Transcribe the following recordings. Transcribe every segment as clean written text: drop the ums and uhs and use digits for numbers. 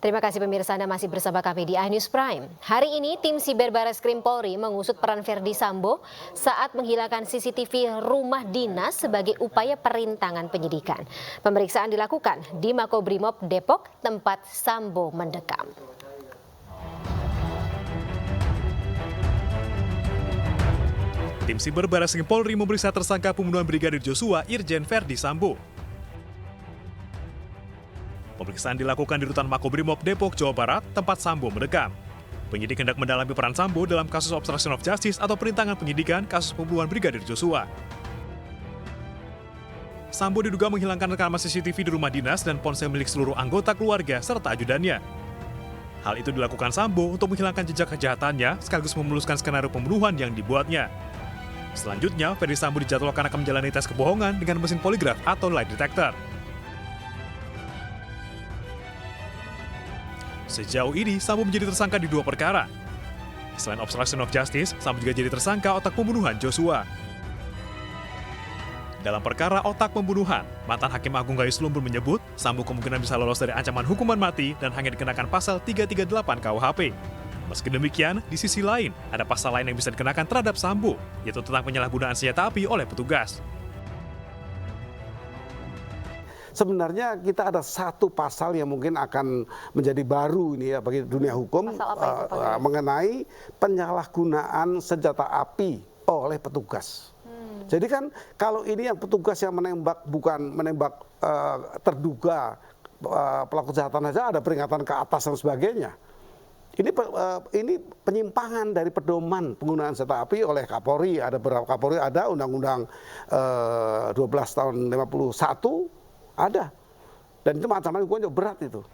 Terima kasih pemirsa, Anda masih bersama kami di iNews Prime. Hari ini tim Siber Barreskrim Polri mengusut peran Verdi Sambo saat menghilangkan CCTV rumah dinas sebagai upaya perintangan penyidikan. Pemeriksaan dilakukan di Makobrimob Depok, tempat Sambo mendekam. Tim Siber Barreskrim Polri memeriksa tersangka pembunuhan Brigadir Joshua Irjen Verdi Sambo. Pemeriksaan dilakukan di rutan Makobrimob Depok, Jawa Barat, tempat Sambo mendekam. Penyidik hendak mendalami peran Sambo dalam kasus obstruction of justice atau perintangan penyidikan kasus pembunuhan Brigadir Joshua. Sambo diduga menghilangkan rekaman CCTV di rumah dinas dan ponsel milik seluruh anggota keluarga serta ajudannya. Hal itu dilakukan Sambo untuk menghilangkan jejak kejahatannya sekaligus memuluskan skenario pembunuhan yang dibuatnya. Selanjutnya, Verdi Sambo dijadwalkan akan menjalani tes kebohongan dengan mesin poligraf atau lie detector. Sejauh ini, Sambo menjadi tersangka di 2 perkara. Selain obstruction of justice, Sambo juga jadi tersangka otak pembunuhan Joshua. Dalam perkara otak pembunuhan, mantan Hakim Agung Gayus Lumbur menyebut Sambo kemungkinan bisa lolos dari ancaman hukuman mati dan hanya dikenakan pasal 338 KUHP. Meski demikian, di sisi lain, ada pasal lain yang bisa dikenakan terhadap Sambo, yaitu tentang penyalahgunaan senjata api oleh petugas. Sebenarnya kita ada satu pasal yang mungkin akan menjadi baru ini ya bagi dunia hukum mengenai penyalahgunaan senjata api oleh petugas. Jadi kan kalau ini yang petugas yang menembak bukan menembak terduga pelaku kejahatan saja ada peringatan ke atas dan sebagainya. Ini penyimpangan dari pedoman penggunaan senjata api oleh Kapolri. Ada beberapa Kapolri, ada Undang-Undang 12 tahun 51 ada. Dan itu ancaman hukumnya berat itu.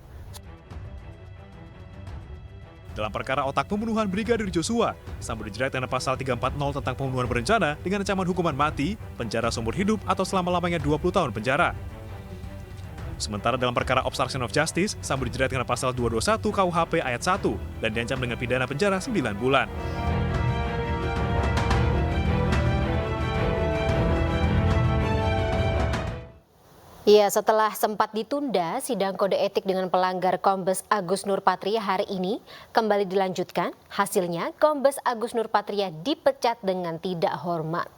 Dalam perkara otak pembunuhan Brigadir Joshua, Sambo dijerat dengan pasal 340 tentang pembunuhan berencana dengan ancaman hukuman mati, penjara seumur hidup atau selama-lamanya 20 tahun penjara. Sementara dalam perkara obstruction of justice, Sambo dijerat dengan pasal 221 KUHP ayat 1 dan diancam dengan pidana penjara 9 bulan. Ya, setelah sempat ditunda, sidang kode etik dengan pelanggar Kombes Agus Nurpatria hari ini kembali dilanjutkan. Hasilnya, Kombes Agus Nurpatria dipecat dengan tidak hormat.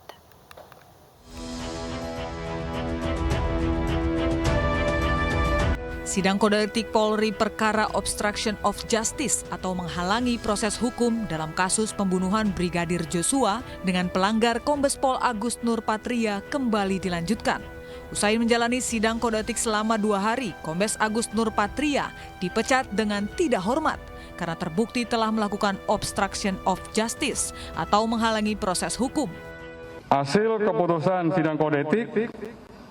Sidang kode etik Polri perkara obstruction of justice atau menghalangi proses hukum dalam kasus pembunuhan Brigadir Joshua dengan pelanggar Kombes Pol Agus Nurpatria kembali dilanjutkan. Usai menjalani sidang kode etik selama 2 hari, Kombes Agus Nurpatria dipecat dengan tidak hormat karena terbukti telah melakukan obstruction of justice atau menghalangi proses hukum. Hasil keputusan sidang kode etik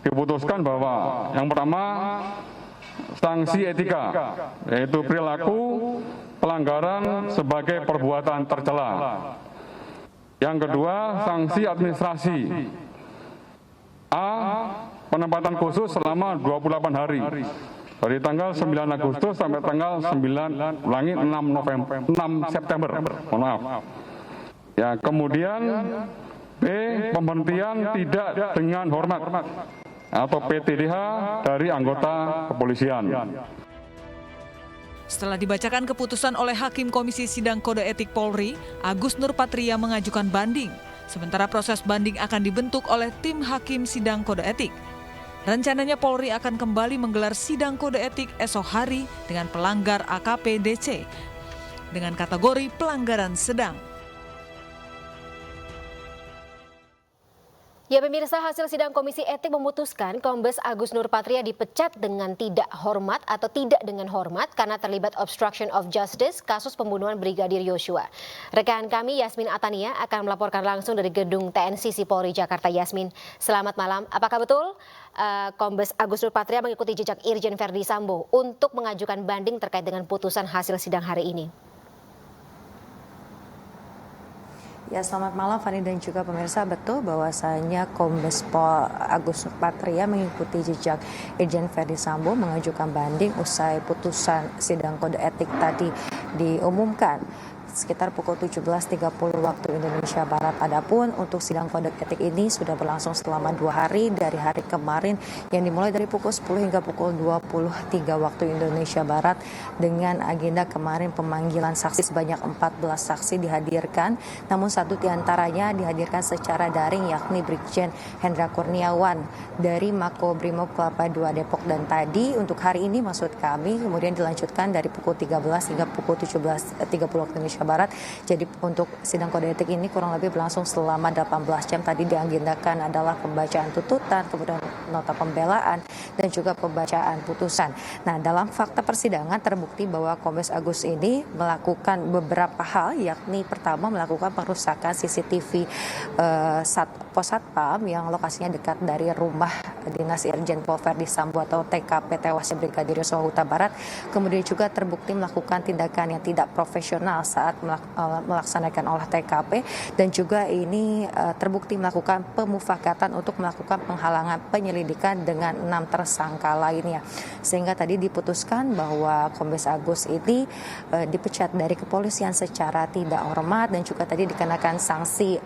diputuskan bahwa yang pertama sanksi etika, yaitu perilaku pelanggaran sebagai perbuatan tercela. Yang kedua, sanksi administrasi. A. Penempatan khusus selama 28 hari. Dari tanggal 9 Agustus sampai tanggal 6 September. Mohon maaf. Ya, kemudian B. Pemberhentian tidak dengan hormat atau PTDH dari anggota kepolisian. Setelah dibacakan keputusan oleh Hakim Komisi Sidang Kode Etik Polri, Agus Nurpatria mengajukan banding. Sementara proses banding akan dibentuk oleh tim Hakim Sidang Kode Etik. Rencananya Polri akan kembali menggelar sidang kode etik esok hari dengan pelanggar AKP DC dengan kategori pelanggaran sedang. Ya pemirsa, hasil sidang Komisi Etik memutuskan Kombes Agus Nurpatria dipecat dengan tidak hormat atau tidak dengan hormat karena terlibat obstruction of justice kasus pembunuhan Brigadir Joshua. Rekan kami Yasmin Atania akan melaporkan langsung dari gedung TNCC Polri Jakarta. Yasmin, selamat malam. Apakah betul Kombes Agus Nurpatria mengikuti jejak Irjen Verdi Sambo untuk mengajukan banding terkait dengan putusan hasil sidang hari ini? Ya, selamat malam Fani dan juga pemirsa. Betul bahwasanya Kombes Pol Agus Nurpatria mengikuti jejak Irjen Verdi Sambo mengajukan banding usai putusan sidang kode etik tadi diumumkan. sekitar pukul 17.30 waktu Indonesia Barat. Adapun untuk sidang kode etik ini sudah berlangsung selama 2 hari dari hari kemarin yang dimulai dari pukul 10 hingga pukul 23 waktu Indonesia Barat dengan agenda kemarin pemanggilan saksi sebanyak 14 saksi dihadirkan, namun satu diantaranya dihadirkan secara daring yakni Brigjen Hendra Kurniawan dari Makobrimob Kelapa II Depok. Dan tadi untuk hari ini maksud kami kemudian dilanjutkan dari pukul 13 hingga pukul 17.30 waktu Indonesia Barat. Jadi untuk sidang kode etik ini kurang lebih berlangsung selama 18 jam. Tadi diagendakan adalah pembacaan tuntutan, kemudian nota pembelaan, dan juga pembacaan putusan. Nah, dalam fakta persidangan terbukti bahwa Kombes Agus ini melakukan beberapa hal, yakni pertama melakukan perusakan CCTV Pos Satpam yang lokasinya dekat dari rumah dinas Irjen Pol Verdi Sambo atau TKP tewasnya Brigadir Yosua Huta Barat. Kemudian juga terbukti melakukan tindakan yang tidak profesional saat melaksanakan olah TKP, dan juga ini terbukti melakukan pemufakatan untuk melakukan penghalangan penyelidikan dengan 6 tersangka lainnya. Sehingga tadi diputuskan bahwa Kombes Agus ini dipecat dari kepolisian secara tidak hormat, dan juga tadi dikenakan sanksi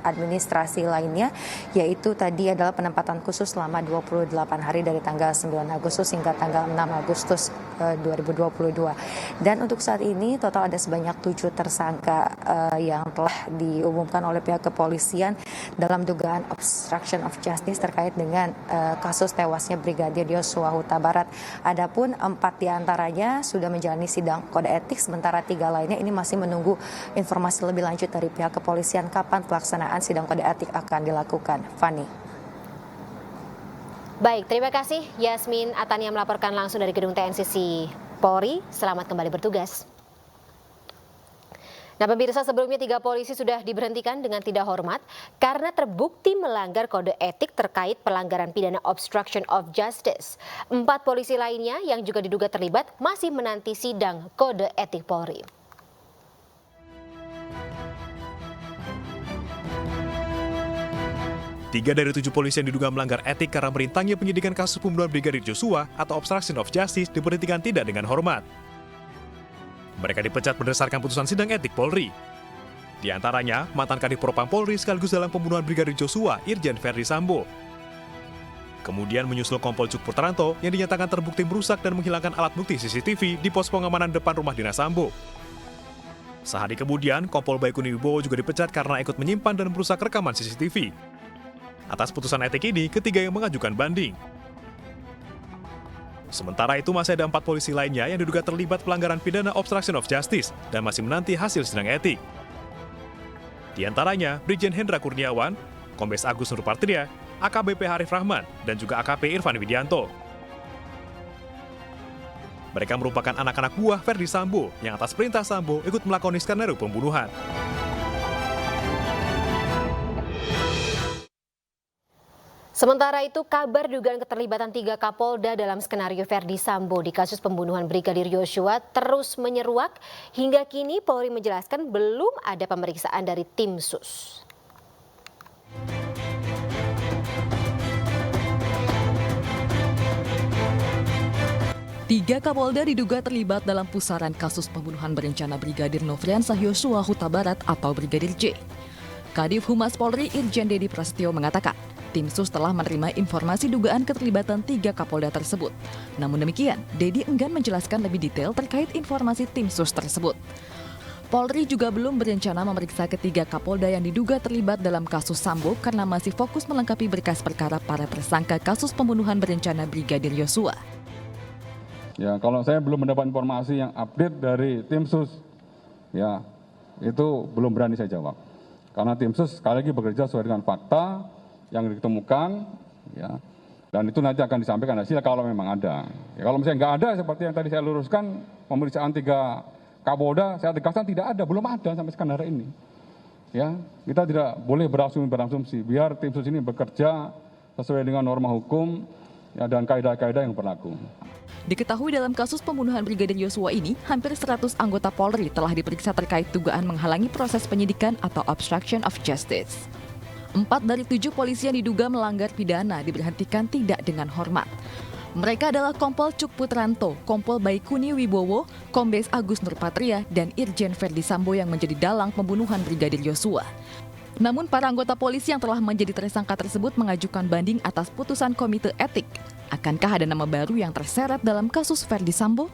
administrasi lainnya, yaitu tadi adalah penempatan khusus selama 28 hari dari tanggal 9 Agustus hingga tanggal 6 Agustus 2022. Dan untuk saat ini total ada sebanyak 7 tersangka yang telah diumumkan oleh pihak kepolisian dalam dugaan obstruction of justice terkait dengan kasus tewasnya Brigadir Yosua Huta Barat. Adapun 4 diantaranya sudah menjalani sidang kode etik, sementara 3 lainnya ini masih menunggu informasi lebih lanjut dari pihak kepolisian kapan pelaksanaan sidang kode etik akan dilakukan. Fani. Baik, terima kasih Yasmin Atania melaporkan langsung dari gedung TNCC Polri. Selamat kembali bertugas. Nah, pemirsa, sebelumnya 3 polisi sudah diberhentikan dengan tidak hormat karena terbukti melanggar kode etik terkait pelanggaran pidana obstruction of justice. 4 polisi lainnya yang juga diduga terlibat masih menanti sidang kode etik Polri. Tiga dari 7 polisi yang diduga melanggar etik karena merintangi penyidikan kasus pembunuhan Brigadir Joshua atau obstruction of justice diberhentikan tidak dengan hormat. Mereka dipecat berdasarkan putusan sidang etik Polri. Di antaranya, mantan Kadif Propam Polri sekaligus dalam pembunuhan Brigadir Joshua, Irjen Verdi Sambo. Kemudian menyusul Kompol Cuk Putranto yang dinyatakan terbukti merusak dan menghilangkan alat bukti CCTV di pos pengamanan depan rumah dinas Sambo. Sehari kemudian, Kompol Baikuni Wibowo juga dipecat karena ikut menyimpan dan merusak rekaman CCTV. Atas putusan etik ini, ketiga yang mengajukan banding. Sementara itu masih ada 4 polisi lainnya yang diduga terlibat pelanggaran pidana obstruction of justice dan masih menanti hasil sidang etik. Di antaranya Brigjen Hendra Kurniawan, Kombes Agus Nurpatria, AKBP Harif Rahman, dan juga AKP Irfan Widianto. Mereka merupakan anak-anak buah Verdi Sambo yang atas perintah Sambo ikut melakoni skenario pembunuhan. Sementara itu, kabar dugaan keterlibatan 3 Kapolda dalam skenario Verdi Sambo di kasus pembunuhan Brigadir Yosua terus menyeruak. Hingga kini Polri menjelaskan belum ada pemeriksaan dari tim sus. Tiga Kapolda diduga terlibat dalam pusaran kasus pembunuhan berencana Brigadir Nofriansah Yosua Huta Barat atau Brigadir J. Kadif Humas Polri Irjen Dedi Prasetyo mengatakan, tim sus telah menerima informasi dugaan keterlibatan 3 Kapolda tersebut. Namun demikian, Dedi enggan menjelaskan lebih detail terkait informasi tim sus tersebut. Polri juga belum berencana memeriksa ketiga Kapolda yang diduga terlibat dalam kasus Sambo karena masih fokus melengkapi berkas perkara para tersangka kasus pembunuhan berencana Brigadir Yosua. Ya, kalau saya belum mendapat informasi yang update dari tim sus, ya itu belum berani saya jawab. Karena tim sus sekali lagi bekerja sesuai dengan fakta yang ditemukan, ya, dan itu nanti akan disampaikan hasilnya kalau memang ada. Ya, kalau misalnya nggak ada seperti yang tadi saya luruskan, pemeriksaan 3 Kapolda, saya tegaskan tidak ada, belum ada sampai sekarang hari ini. Ya, kita tidak boleh berasumsi, biar tim sus ini bekerja sesuai dengan norma hukum, ya, dan kaidah-kaidah yang berlaku. Diketahui dalam kasus pembunuhan Brigadir Yosua ini, hampir 100 anggota Polri telah diperiksa terkait dugaan menghalangi proses penyidikan atau obstruction of justice. 4 dari 7 polisi yang diduga melanggar pidana diberhentikan tidak dengan hormat. Mereka adalah Kompol Cuk Putranto, Kompol Baikuni Wibowo, Kombes Agus Nurpatria, dan Irjen Verdi Sambo yang menjadi dalang pembunuhan Brigadir Yosua. Namun para anggota polisi yang telah menjadi tersangka tersebut mengajukan banding atas putusan Komite Etik. Akankah ada nama baru yang terseret dalam kasus Verdi Sambo?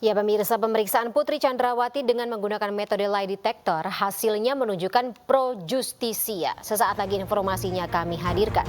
Ya pemirsa, pemeriksaan Putri Chandrawati dengan menggunakan metode lie detector hasilnya menunjukkan pro justisia. Sesaat lagi informasinya kami hadirkan.